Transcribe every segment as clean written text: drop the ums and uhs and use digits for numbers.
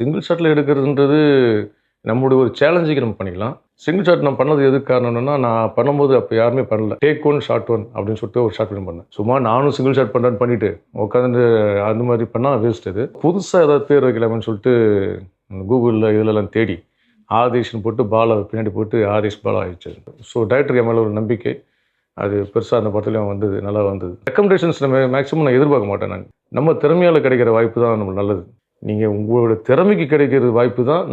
Single ஷாட்டில் எடுக்கிறதுன்றது நம்மளுடைய ஒரு சேலஞ்சுக்கு நம்ம பண்ணிக்கலாம். சிங்கிள் ஷாட் நான் பண்ணது எதுக்கு காரணம்னா, நான் பண்ணும்போது அப்போ யாருமே பண்ணல. டேக் ஒன் ஷாட் ஒன் அப்படின்னு சொல்லிட்டு ஒரு ஷார்ட் ஃபிலிம் பண்ணேன். சும்மா நானும் சிங்கிள் ஷாட் பண்ணுறேன்னு பண்ணிட்டு உட்காந்து அந்த மாதிரி பண்ணால் வேஸ்ட் அது. புதுசாக ஏதாவது பேர் வைக்கலாம்னு சொல்லிட்டு கூகுளில் இதிலெல்லாம் தேடி ஆதேஷ்னு போட்டு பாலை பின்னாடி போட்டு ஆதேஷ் பாலா ஆயிடுச்சு. ஸோ டைரக்டர் என் மேலே ஒரு நம்பிக்கை. அது பெருசாக அந்த படத்துலையும் வந்தது, நல்லா வந்தது. ரெக்கமெண்டேஷன்ஸ் நம்ம மேக்ஸிமம் நான் எதிர்பார்க்க மாட்டேன். நம்ம திறமையால் கிடைக்கிற வாய்ப்பு தான் நம்மளுக்கு நல்லது. நீங்கள் உங்களோட திறமைக்கு கிடைக்கிற வாய்ப்பு தான்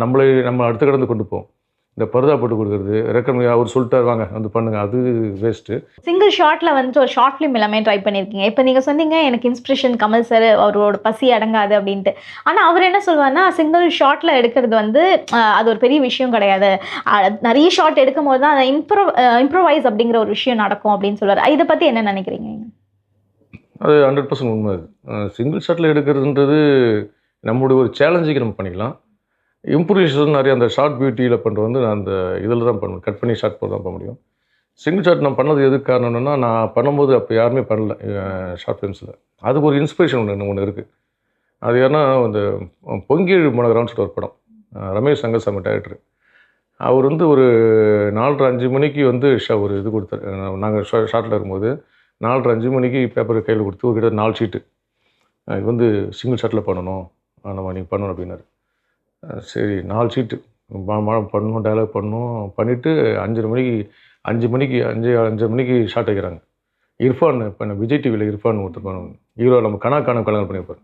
நம்ம அடுத்த கடந்து கொண்டு போவோம். இந்த பர்தா போட்டு கொடுக்குறது, ரெக்கமெண்ட் அவர் சொல்லிட்டாரு வாங்க வந்து பண்ணுங்க, அது வேஸ்ட்டு. சிங்கிள் ஷாட்ல வந்துட்டு ஒரு ஷார்ட் ஃபிலிம் எல்லாமே ட்ரை பண்ணியிருக்கீங்க. இப்போ நீங்கள் சொன்னீங்க எனக்கு இன்ஸ்பிரேஷன் கமல் சார், அவரோட பசி அடங்காது அப்படின்ட்டு. ஆனால் அவர் என்ன சொல்வார்னா, சிங்கிள் ஷாட்ல எடுக்கிறது வந்து அது ஒரு பெரிய விஷயம் கிடையாது. நிறைய ஷாட் எடுக்கும் போது தான் அதை இம்ப்ரோவைஸ் அப்படிங்கிற ஒரு விஷயம் நடக்கும் அப்படின்னு சொல்லுவார். இதை பற்றி என்ன நினைக்கிறீங்க? அது 100% உண்மை. அது சிங்கிள் ஷாட்டில் எடுக்கிறதுன்றது நம்மளுடைய ஒரு சேலஞ்சுக்கு நம்ம பண்ணிக்கலாம். இம்ப்ரூவைசேஷன் நிறைய அந்த ஷார்ட் பியூட்டியில் பண்ணுறது வந்து நான் அந்த இதில் தான் பண்ணுவேன். கட் பண்ணி ஷார்ட் போட தான் பண்ண முடியும். சிங்கிள் ஷாட் நான் பண்ணது எதுக்கு காரணம்னா, நான் பண்ணும்போது அப்போ யாருமே பண்ணல ஷார்ட் ஃபிலிம்ஸில். அதுக்கு ஒரு இன்ஸ்பிரேஷன் ஒன்று இருக்குது. அது ஏன்னா அந்த பொங்கி மனோகரான்னு சொல்லிட்டு ஒரு படம், ரமேஷ் சங்கசாமி டைரக்டர். அவர் வந்து ஒரு 4:30-5 மணிக்கு வந்து ஒரு இது கொடுத்தாரு. நாங்கள் ஷார்ட்டில் இருக்கும்போது 4:30-5 மணிக்கு பேப்பர் கையில் கொடுத்து ஒரு கிட்ட 4 ஷீட்டு இது வந்து சிங்கிள் ஷாட்டில் பண்ணணும், நம்ம நீங்கள் பண்ணணும் அப்படின்னாரு. சரி 4 ஷீட்டு பண்ணணும், டைலாக் பண்ணணும், பண்ணிவிட்டு 5 மணிக்கு ஷார்ட் வைக்கிறாங்க. இர்ஃபான் இப்போ விஜய் டிவியில் இர்ஃபான் ஒருத்தர் ஹீரோ நம்ம கணக்கான கல்யாணம் பண்ணியிருப்பார்,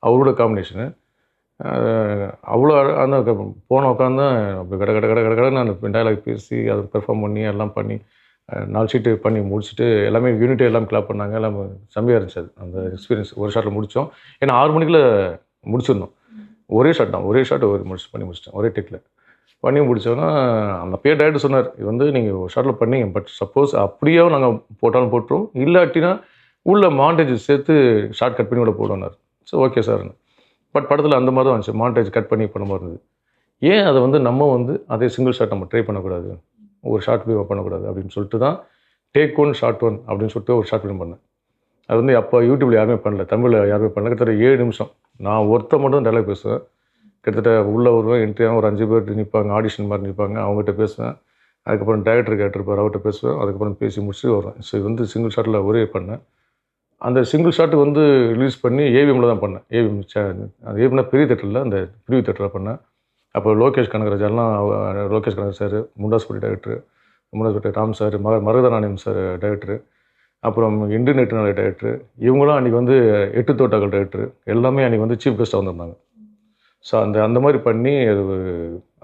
அவரோட காம்பினேஷனு. அவ்வளோ அந்த போன உட்காந்து அப்படி கடை நான் டைலாக் பேசி அதை பெர்ஃபார்ம் பண்ணி எல்லாம் பண்ணி 4 ஷீட்டு பண்ணி முடிச்சுட்டு எல்லாமே யூனிட்டி எல்லாம் கிளாப் பண்ணாங்க. எல்லாம் செம்மையாக இருந்துச்சு. அது அந்த எக்ஸ்பீரியன்ஸ். ஒரு ஷாட்டில் முடித்தோம். ஏன்னா 6 மணிக்குள்ளே முடிச்சிடணும். ஒரே ஷாட் பண்ணி முடிச்சிட்டேன் ஒரே டெக்கில் பண்ணி முடித்தோன்னா. அந்த பேர் டைரக்டர் சொன்னார், இது வந்து நீங்கள் ஒரு ஷாட்டில் பண்ணீங்க, பட் சப்போஸ் அப்படியே நாங்கள் போட்டாலும் போட்டுரும், இல்லாட்டினா உள்ள மாண்டேஜ் சேர்த்து ஷார்ட் கட் பண்ணி உள்ள போடுவார். ஸோ ஓகே சார்னு. பட் படத்தில் அந்த மாதிரி தான் வந்துச்சு, மாண்டேஜ் கட் பண்ணி பண்ண மாதிரி இருந்தது. ஏன் அதை வந்து நம்ம வந்து அதே சிங்கிள் ஷாட் நம்ம ட்ரை பண்ணக்கூடாது, ஒரு ஷார்ட் ஃபிலிம் பண்ணக்கூடாது அப்படின்னு சொல்லிட்டு தான் டேக் ஒன் ஷார்ட் ஒன் அப்படின்னு சொல்லிட்டு ஒரு ஷார்ட் ஃபிலிம் பண்ணேன். அது வந்து அப்போ யூடியூப்பில் யாருமே பண்ணல, தமிழில் யாருமே பண்ணல. கிட்டத்தட்ட 7 நிமிஷம் நான் ஒருத்தர் மட்டும் தான் டைலாக் பேசுவேன். கிட்டத்தட்ட உள்ளே வருவேன், என்ட்ரியாக ஒரு 5 பேர் நிற்பாங்க, ஆடிஷன் மாதிரி நிற்பாங்க, அவங்ககிட்ட பேசுவேன். அதுக்கப்புறம் டைரக்டர் கேட்டிருப்பார், அவர்கிட்ட பேசுவேன். அதுக்கப்புறம் பேசி முடிச்சுட்டு வருவேன். ஸோ இது வந்து சிங்கிள் ஷாட்டில் ஒரே பண்ணேன். அந்த சிங்கிள் ஷாட்டு வந்து ரிலீஸ் பண்ணி ஏவிஎம்மில் தான் பண்ணேன். அது ஏவிஎம்னா பெரிய தேட்டரில், அந்த ப்ரிவியூ தேட்டரில் பண்ணேன். அப்போ லோகேஷ் கனகராஜ் எல்லாம், Lokesh Kanagaraj sir, Mundasupatti director, Mundasupatti Ram sir, Maragatha Naanayam sir director, அப்புறம் இன்டர்நெட் டைரக்டர், இவங்களாம் அன்றைக்கி வந்து 8 தோட்டாக்கள் டைரக்டர் எல்லாமே அன்றைக்கி வந்து சீஃப் கெஸ்ட்டாக வந்திருந்தாங்க. ஸோ அந்த மாதிரி பண்ணி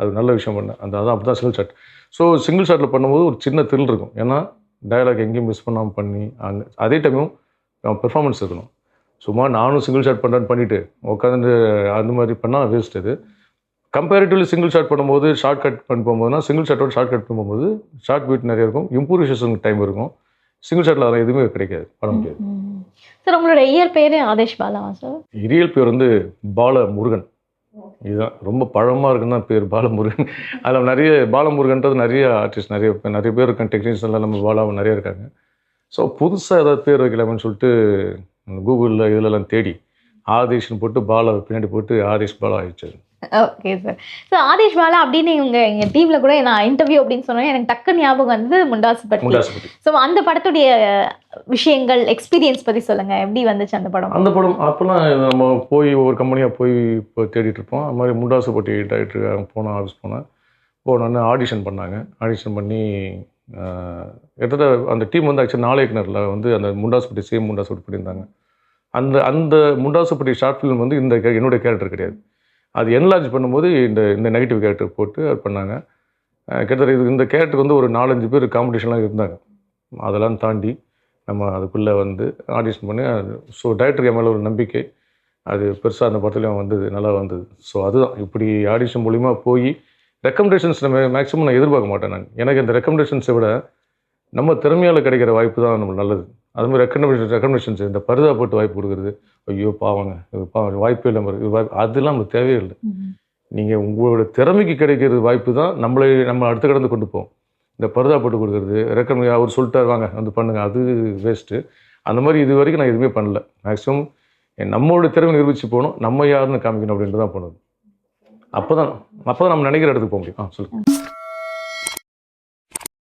அது நல்ல விஷயம் பண்ணேன். அதான் அப்படி தான் சிங்கிள் ஷாட். ஸோ சிங்கிள் ஷாட்டில் பண்ணும்போது ஒரு சின்ன த்ரில் இருக்கும். ஏன்னா டைலாக் எங்கேயும் மிஸ் பண்ணாமல் பண்ணி அதே டைமும் பெர்ஃபார்மன்ஸ் இருக்கணும். சும்மா நானும் சிங்கிள் ஷாட் பண்ணுறேன்னு பண்ணிவிட்டு உட்காந்து அந்த மாதிரி பண்ணால் வேஸ்ட். அது கம்பேரிட்டிவ்லி சிங்கிள் ஷாட் பண்ணும்போது ஷார்ட் கட் பண்ணி போகும்போதுனா, சிங்கிள் ஷாட்டோட ஷார்ட் கட் பண்ணும்போது ஷார்ட் பீட் நிறைய இருக்கும், இம்ப்ரூவைசேஷன் டைம் இருக்கும். சிங்கிள் ஷாட்டில் அதெல்லாம் எதுவுமே கிடைக்காது, பண்ண முடியாது. சார் உங்களோட இயல் பேர் ஆதேஷ் பாலாவா சார்? இயல் பேர் வந்து பாலமுருகன். இதுதான் ரொம்ப பழமாக இருக்குன்னு தான் பேர், பாலமுருகன். அதில் நிறைய பாலமுருகன்றது நிறைய ஆர்டிஸ்ட், நிறைய பேர் இருக்காங்க, டெக்னீஷியன் எல்லாம் நம்ம பாலாவும் நிறைய இருக்காங்க. ஸோ புதுசாக ஏதாவது பேர் வைக்கலாம்னு சொல்லிட்டு கூகுளில் இதிலெல்லாம் தேடி ஆதேஷ்னு போட்டு பாலை பின்னாடி போட்டு ஆதேஷ் பாலா ஆயிடுச்சு. Okay sir. So Aadesh Bala அப்படின்னு எங்கள் டீமில் கூட நான் இன்டர்வியூ அப்படின்னு சொன்னேன், எனக்கு டக்கு ஞாபகம் வந்து முண்டாசுப்பட்டி. ஸோ அந்த படத்துடைய விஷயங்கள், எக்ஸ்பீரியன்ஸ் பற்றி சொல்லுங்கள், எப்படி வந்துச்சு அந்த படம்? அப்போல்லாம் நம்ம போய் ஒவ்வொரு கம்பெனியாக போய் இப்போ தேடிட்டு இருப்போம். அது மாதிரி முண்டாசுப்பட்டி டைரக்டர் போனோம், ஆஃபீஸ் போனோன்னே ஆடிஷன் பண்ணாங்க. ஆடிஷன் பண்ணி கிட்டத்தட்ட அந்த டீம் வந்து ஆக்சுவலி 4 இயக்குனரில் வந்து அந்த முண்டாசுப்பட்டி சேம் முண்டாசுப்பட்டி பண்ணியிருந்தாங்க. அந்த முண்டாசுப்பட்டி ஷார்ட் ஃபிலிம் வந்து என்னுடைய கேரக்டர் கிடையாது. அது என்லார்ஜ் பண்ணும்போது இந்த நெகட்டிவ் கேரக்டர் போட்டு அது பண்ணாங்க. கிட்டத்தட்ட இந்த கேரக்டர் வந்து ஒரு 4-5 பேர் காம்படிஷன்லாம் இருந்தாங்க. அதெல்லாம் தாண்டி நம்ம அதுக்குள்ளே வந்து ஆடிஷன் பண்ணி ஸோ டைரக்டர் என் மேலே ஒரு நம்பிக்கை. அது பெருசாக அந்த படத்துலையும் வந்தது, நல்லா வந்தது. ஸோ அதுதான் இப்படி ஆடிஷன் மூலிமா போய் ரெக்கமெண்டேஷன்ஸ் நம்ம மேக்ஸிமம் நான் எதிர்பார்க்க மாட்டேன். எனக்கு இந்த ரெக்கமெண்டேஷன்ஸை விட நம்ம திறமையால் கிடைக்கிற வாய்ப்பு தான் நம்மளுக்கு நல்லது. அது மாதிரி ரெக்கமெண்டேஷன்ஸ் இந்த பர்தா போட்டு வாய்ப்பு கொடுக்குறது, ஐயோ பாவங்க இது வாய்ப்பே இல்லாமல் அதெல்லாம் நமக்கு தேவையே இல்லை. நீங்கள் உங்களோட திறமைக்கு கிடைக்கிற வாய்ப்பு தான் நம்ம அடுத்த கடந்து கொண்டு போவோம். இந்த பர்தா போட்டு கொடுக்குறது, ரெக்கமெண்ட் அவர் சொல்லிட்டாரு வாங்க வந்து பண்ணுங்கள், அது வேஸ்ட்டு. அந்த மாதிரி இது வரைக்கும் நான் எதுவுமே பண்ணல. மேக்ஸிமம் நம்மளோட திறமை நிரூபித்து போகணும், நம்ம யாருன்னு காமிக்கணும் அப்படின்ட்டு தான் பண்ணுது. அப்போ தான் நம்ம நினைக்கிற இடத்துக்கு போக முடியும். சொல்லுங்கள்.